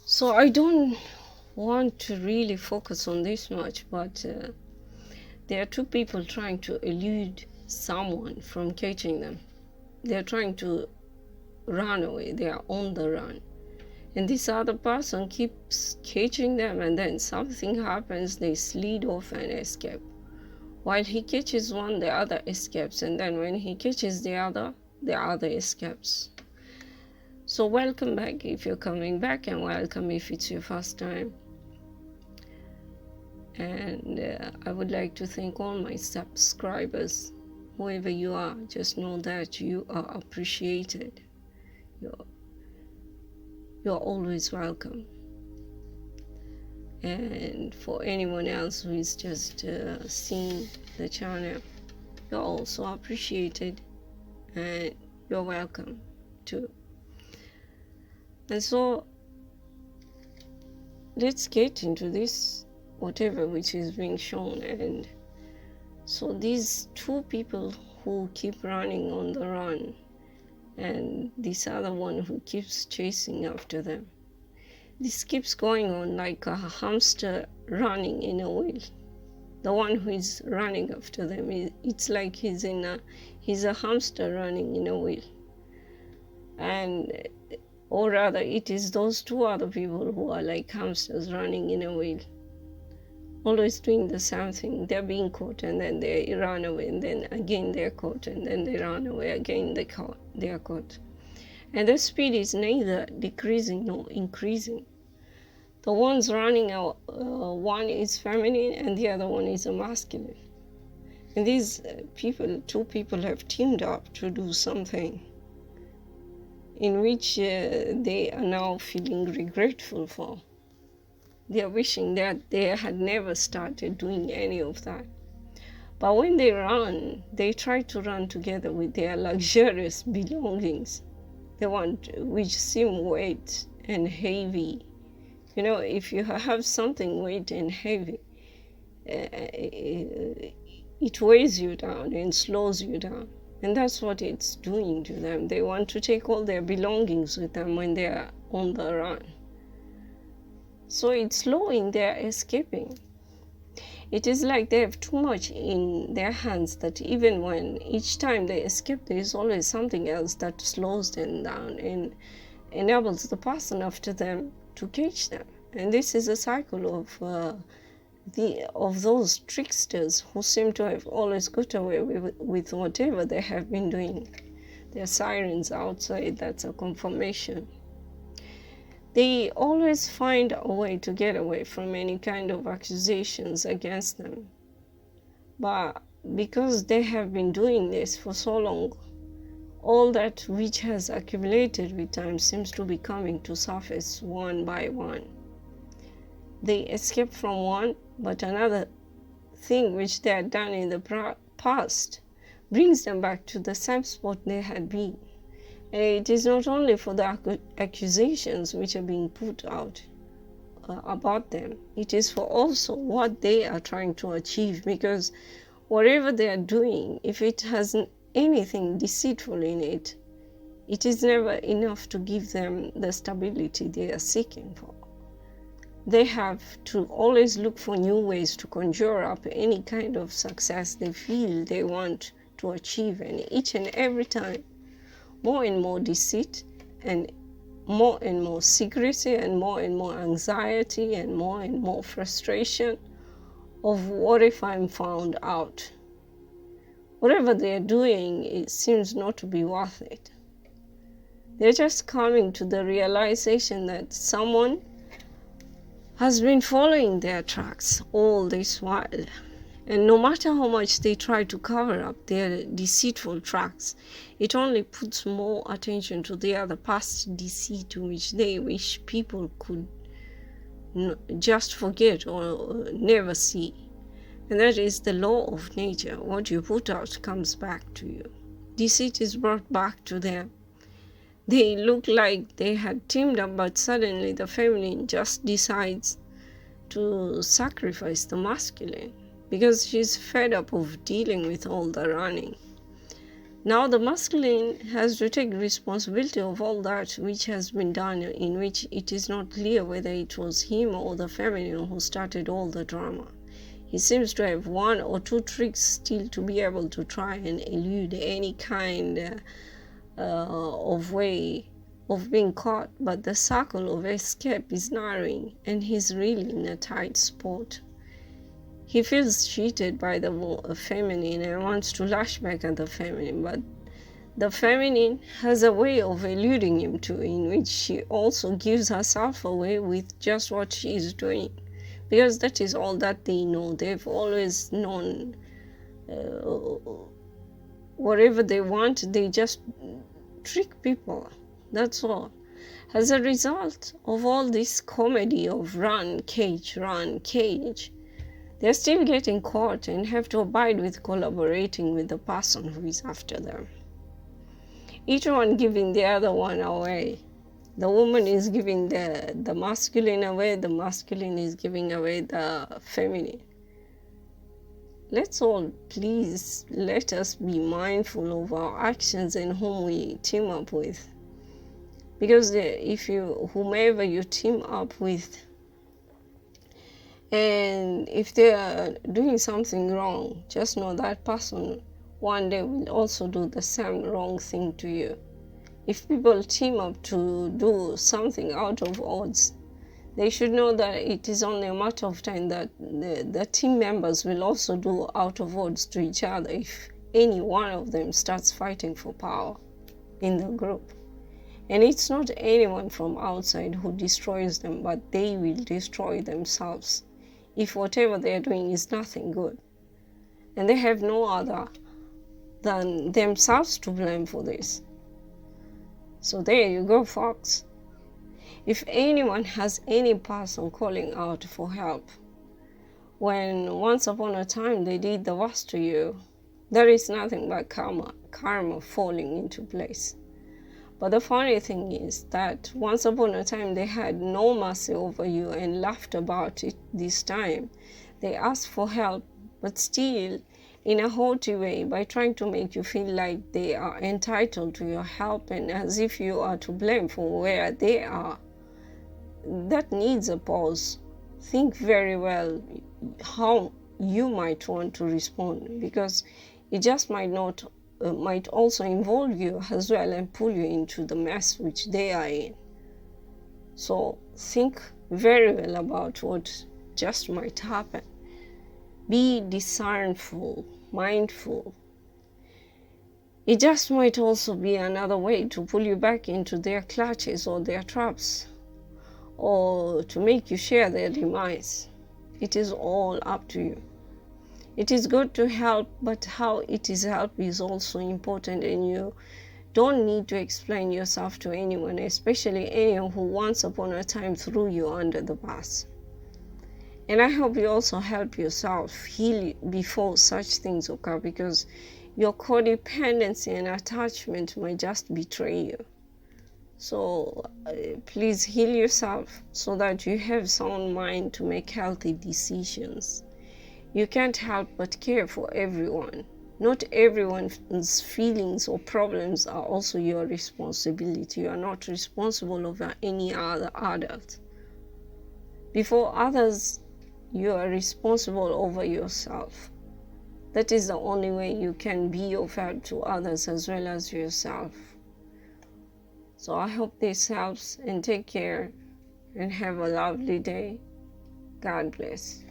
So I don't want to really focus on this much, but there are two people trying to elude someone from catching them. They're trying to run away. They are on the run. And this other person keeps catching them, and then something happens. They slid off and escape. While he catches one, the other escapes. And then when he catches the other escapes. So welcome back if you're coming back, and welcome if it's your first time. And I would like to thank all my subscribers. Whoever you are, just know that you are appreciated. You're always welcome. And for anyone else who is just seeing the channel, you're also appreciated, and you're welcome too. And so let's get into this, whatever which is being shown. And so these two people who keep running on the run, and this other one who keeps chasing after them. This keeps going on like a hamster running in a wheel. The one who is running after them, it's like he's a hamster running in a wheel. And or rather, it is those two other people who are like hamsters running in a wheel, always doing the same thing. They're being caught, and then they run away, and then again they're caught, and then they run away again. They are caught, and the speed is neither decreasing nor increasing. The ones running out, one is feminine, and the other one is a masculine. And these two people have teamed up to do something in which they are now feeling regretful for. They are wishing that they had never started doing any of that. But when they run, they try to run together with their luxurious belongings, the ones which seem weight and heavy. You know, if you have something weight and heavy, it weighs you down and slows you down. And that's what it's doing to them. They want to take all their belongings with them when they are on the run. So it's slowing their escaping. It is like they have too much in their hands that even when each time they escape, there is always something else that slows them down and enables the person after them to catch them. And this is a cycle of those tricksters who seem to have always got away with whatever they have been doing. There are sirens outside, that's a confirmation. They always find a way to get away from any kind of accusations against them. But because they have been doing this for so long, all that which has accumulated with time seems to be coming to surface one by one. They escape from one, but another thing which they had done in the past brings them back to the same spot they had been. And it is not only for the accusations which are being put out about them, it is for also what they are trying to achieve, because whatever they are doing, if it has anything deceitful in it, it is never enough to give them the stability they are seeking for. They have to always look for new ways to conjure up any kind of success they feel they want to achieve, and each and every time, more and more deceit, and more secrecy, and more anxiety, and more frustration of what if I'm found out. Whatever they're doing, it seems not to be worth it. They're just coming to the realization that someone has been following their tracks all this while. And no matter how much they try to cover up their deceitful tracks, it only puts more attention to the other past deceit which they wish people could just forget or never see. And that is the law of nature. What you put out comes back to you. Deceit is brought back to them. They look like they had teamed up, but suddenly the feminine just decides to sacrifice the masculine because she's fed up of dealing with all the running. Now the masculine has to take responsibility of all that which has been done, in which it is not clear whether it was him or the feminine who started all the drama. He seems to have one or two tricks still to be able to try and elude any kind of way of being caught, but the circle of escape is narrowing and he's really in a tight spot. He feels cheated by the feminine and wants to lash back at the feminine, but the feminine has a way of eluding him too, in which she also gives herself away with just what she is doing, because that is all that they know. They've always known whatever they want, they just trick people. That's all. As a result of all this comedy of run, cage, they're still getting caught and have to abide with collaborating with the person who is after them. Each one giving the other one away. The woman is giving the masculine away, the masculine is giving away the feminine. Let's all please let us be mindful of our actions and whom we team up with. Because whomever you team up with, and if they are doing something wrong, just know that person one day will also do the same wrong thing to you. If people team up to do something out of odds, they should know that it is only a matter of time that the team members will also do out of odds to each other if any one of them starts fighting for power in the group. And it's not anyone from outside who destroys them, but they will destroy themselves if whatever they are doing is nothing good. And they have no other than themselves to blame for this. So there you go, folks. If anyone has any person calling out for help, when once upon a time they did the worst to you, there is nothing but karma falling into place. But the funny thing is that once upon a time they had no mercy over you and laughed about it this time. They asked for help, but still in a haughty way, by trying to make you feel like they are entitled to your help and as if you are to blame for where they are. That needs a pause. Think very well how you might want to respond, because it just might also involve you as well and pull you into the mess which they are in. So think very well about what just might happen. Be discernful, mindful. It just might also be another way to pull you back into their clutches or their traps, or to make you share their demise. It is all up to you. It is good to help, but how it is helped is also important, and you don't need to explain yourself to anyone, especially anyone who once upon a time threw you under the bus. And I hope you also help yourself heal before such things occur, because your codependency and attachment might just betray you. So please heal yourself so that you have sound mind to make healthy decisions. You can't help but care for everyone. Not everyone's feelings or problems are also your responsibility. You are not responsible over any other adult. Before others, you are responsible over yourself. That is the only way you can be of help to others as well as yourself. So I hope this helps, and take care and have a lovely day. God bless.